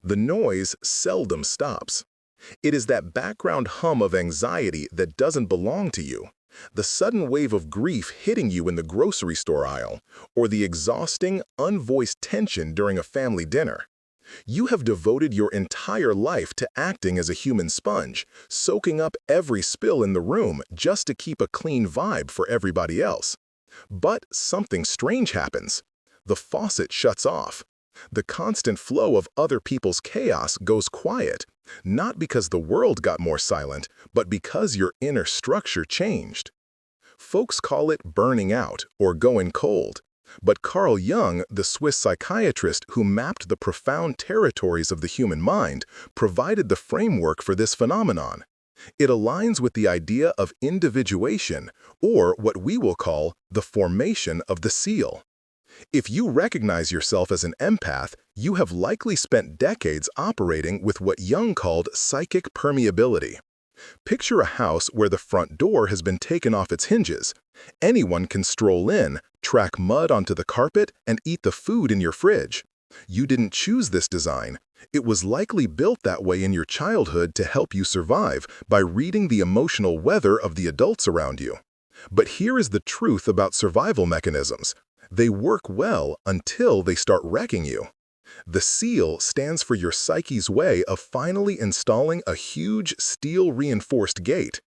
The noise seldom stops. It is that background hum of anxiety that doesn't belong to you, the sudden wave of grief hitting you in the grocery store aisle, or the exhausting, unvoiced tension during a family dinner. You have devoted your entire life to acting as a human sponge, soaking up every spill in the room just to keep a clean vibe for everybody else. But something strange happens. The faucet shuts off. The constant flow of other people's chaos goes quiet, not because the world got more silent, but because your inner structure changed. Folks call it burning out or going cold. But Carl Jung, the Swiss psychiatrist who mapped the profound territories of the human mind, provided the framework for this phenomenon. It aligns with the idea of individuation, or what we will call the formation of the seal. If you recognize yourself as an empath, you have likely spent decades operating with what Jung called psychic permeability. Picture a house where the front door has been taken off its hinges. Anyone can stroll in, track mud onto the carpet, and eat the food in your fridge. You didn't choose this design. It was likely built that way in your childhood to help you survive by reading the emotional weather of the adults around you. But here is the truth about survival mechanisms. They work well until they start wrecking you. The seal stands for your psyche's way of finally installing a huge steel-reinforced gate.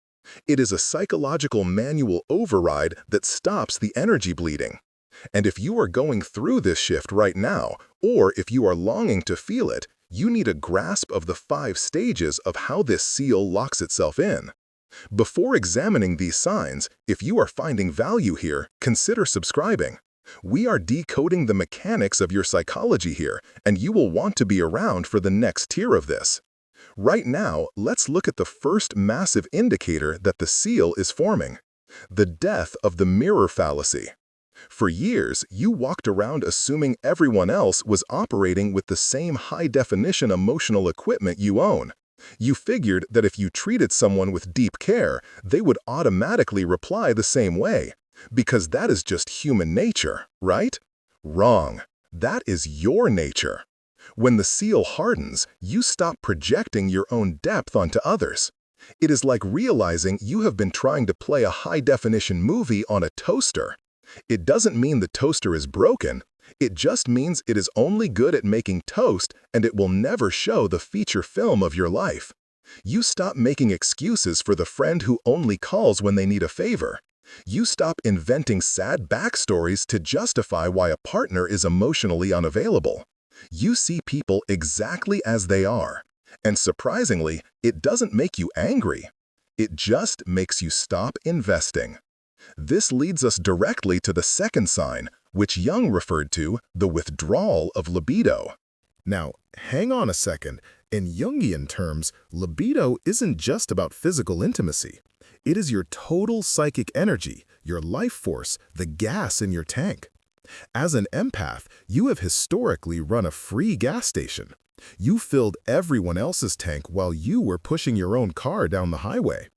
It is a psychological manual override that stops the energy bleeding. And if you are going through this shift right now, or if you are longing to feel it, you need a grasp of the 5 stages of how this seal locks itself in. Before examining these signs, if you are finding value here, consider subscribing. We are decoding the mechanics of your psychology here, and you will want to be around for the next tier of this. Right now, let's look at the first massive indicator that the seal is forming: the death of the mirror fallacy. For years, you walked around assuming everyone else was operating with the same high-definition emotional equipment you own. You figured that if you treated someone with deep care, they would automatically reply the same way. Because that is just human nature, right? Wrong. That is your nature. When the seal hardens, you stop projecting your own depth onto others. It is like realizing you have been trying to play a high-definition movie on a toaster. It doesn't mean the toaster is broken. It just means it is only good at making toast, and it will never show the feature film of your life. You stop making excuses for the friend who only calls when they need a favor. You stop inventing sad backstories to justify why a partner is emotionally unavailable. You see people exactly as they are. And surprisingly, it doesn't make you angry. It just makes you stop investing. This leads us directly to the second sign, which Jung referred to, the withdrawal of libido. Now, hang on a second. In Jungian terms, libido isn't just about physical intimacy. It is your total psychic energy, your life force, the gas in your tank. As an empath, you have historically run a free gas station. You filled everyone else's tank while you were pushing your own car down the highway.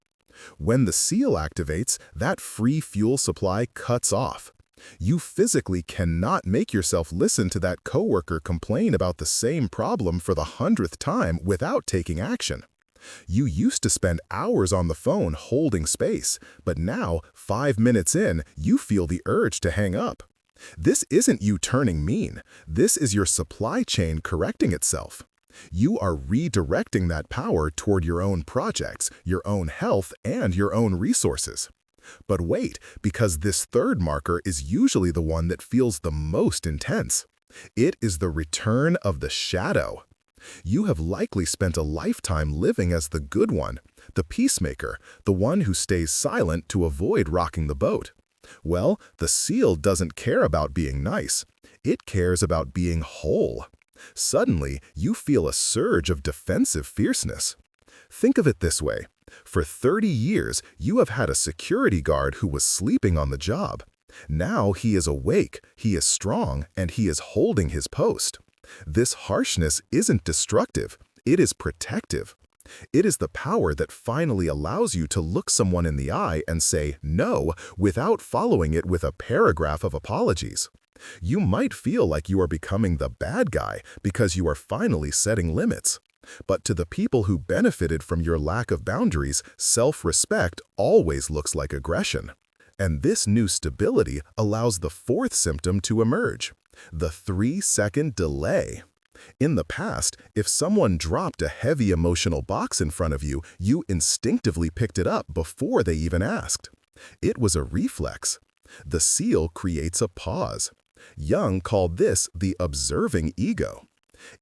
When the seal activates, that free fuel supply cuts off. You physically cannot make yourself listen to that coworker complain about the same problem for the 100th time without taking action. You used to spend hours on the phone holding space, but now, 5 minutes in, you feel the urge to hang up. This isn't you turning mean. This is your supply chain correcting itself. You are redirecting that power toward your own projects, your own health, and your own resources. But wait, because this third marker is usually the one that feels the most intense. It is the return of the shadow. You have likely spent a lifetime living as the good one, the peacemaker, the one who stays silent to avoid rocking the boat. Well, the seal doesn't care about being nice. It cares about being whole. Suddenly, you feel a surge of defensive fierceness. Think of it this way. For 30 years, you have had a security guard who was sleeping on the job. Now he is awake, he is strong, and he is holding his post. This harshness isn't destructive, it is protective. It is the power that finally allows you to look someone in the eye and say no without following it with a paragraph of apologies. You might feel like you are becoming the bad guy because you are finally setting limits. But to the people who benefited from your lack of boundaries, self-respect always looks like aggression. And this new stability allows the fourth symptom to emerge, the 3-second delay. In the past, if someone dropped a heavy emotional box in front of you, you instinctively picked it up before they even asked. It was a reflex. The seal creates a pause. Jung called this the observing ego.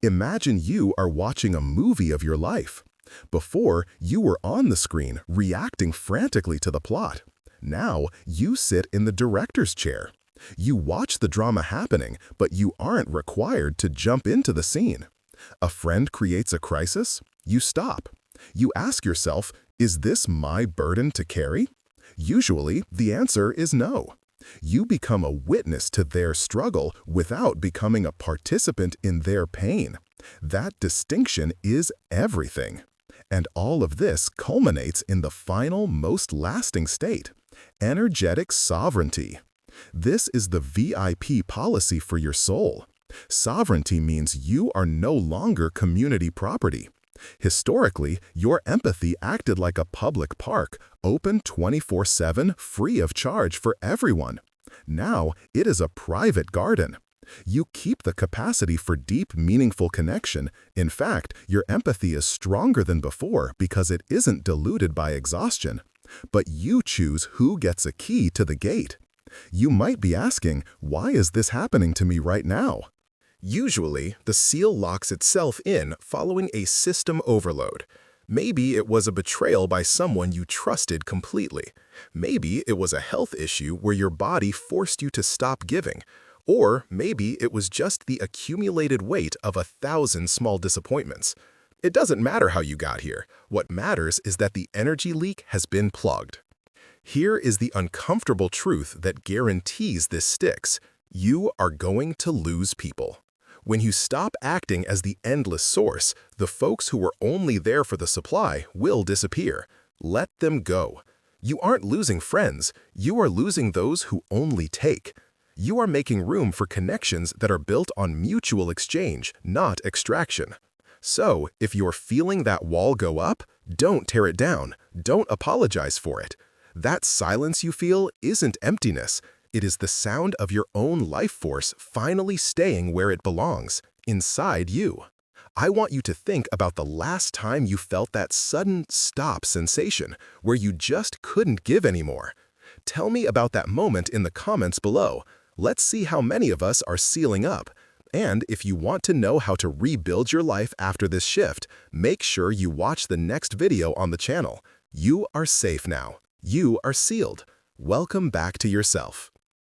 Imagine you are watching a movie of your life. Before, you were on the screen, reacting frantically to the plot. Now, you sit in the director's chair. You watch the drama happening, but you aren't required to jump into the scene. A friend creates a crisis? You stop. You ask yourself, is this my burden to carry? Usually, the answer is no. You become a witness to their struggle without becoming a participant in their pain. That distinction is everything. And all of this culminates in the final, most lasting state, energetic sovereignty. This is the VIP policy for your soul. Sovereignty means you are no longer community property. Historically, your empathy acted like a public park, open 24/7, free of charge for everyone. Now, it is a private garden. You keep the capacity for deep, meaningful connection. In fact, your empathy is stronger than before because it isn't diluted by exhaustion. But you choose who gets a key to the gate. You might be asking, why is this happening to me right now? Usually, the seal locks itself in following a system overload. Maybe it was a betrayal by someone you trusted completely. Maybe it was a health issue where your body forced you to stop giving. Or maybe it was just the accumulated weight of 1,000 small disappointments. It doesn't matter how you got here. What matters is that the energy leak has been plugged. Here is the uncomfortable truth that guarantees this sticks. You are going to lose people. When you stop acting as the endless source, the folks who were only there for the supply will disappear. Let them go. You aren't losing friends, you are losing those who only take. You are making room for connections that are built on mutual exchange, not extraction. So, if you're feeling that wall go up, don't tear it down. Don't apologize for it. That silence you feel isn't emptiness. It is the sound of your own life force finally staying where it belongs, inside you. I want you to think about the last time you felt that sudden stop sensation, where you just couldn't give anymore. Tell me about that moment in the comments below. Let's see how many of us are sealing up. And if you want to know how to rebuild your life after this shift, make sure you watch the next video on the channel. You are safe now. You are sealed. Welcome back to yourself.